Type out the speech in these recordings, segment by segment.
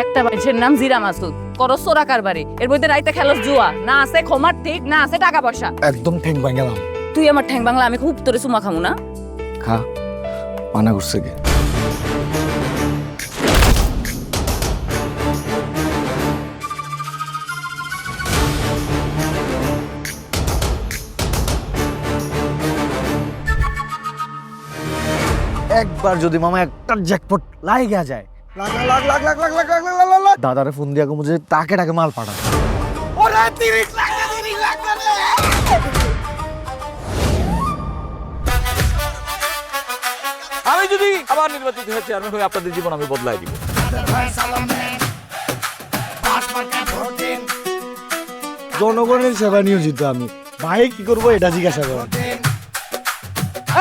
একটা মানুষের নাম জিরা মাসুদ, করো চোরা কারবারি, এর মধ্যে রাইতে খেলো জুয়া, না আছে ক্ষমার ঠিক, না আছে টাকা পয়সা। একদম ঠেং ভাঙ গেলাম। তুই আমার ঠ্যাং বাংলা, আমি খুব তোরে চুমা খামু না। খা, মানা করছে কে? একবার যদি মামা একটা জ্যাকপট লাগা যায়, দাদারে ফোন দিয়া কমু যে টাকে টাকে মাল পাঠা। আমি যদি আবার নির্বাচিত হয়ে চেয়ারম্যান হয়ে আপনাদের জীবন আমি বদলাই দিব। জনগণের সেবা নিয়োজিত আমি, ভাই কি করবো এটা জিজ্ঞাসা করেন।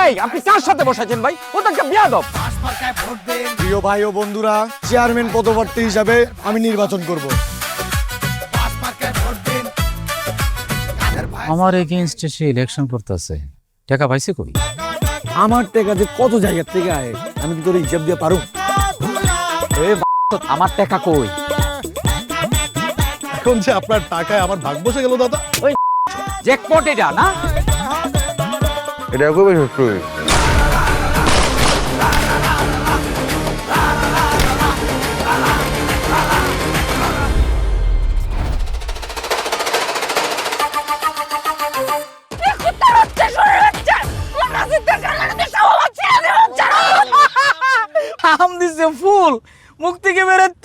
এই আপনি কার সাথে বসাইছেন ভাই? ও তো একটা বিয়াদব। প্রিয় ভাই ও বন্ধুরা, চেয়ারম্যান পদপ্রার্থী হিসাবে আমি নির্বাচন করব। আমার এগেইনস্টে সে ইলেকশন করতেছে, টাকা পাইছে কই? আমার টাকা যে কত জায়গার থেকে আয়, আমি কি তোর হিসাব দিয়ে পারো? আমার টাকা কই? এখন যে আপনার টাকায় আমার ভাগ বসে গেল দাদা। জ্যাকপট এটা না? এটা খুবই সত্যি। আম দিছে ফুল, মুখ থেকে বেরোচ্ছে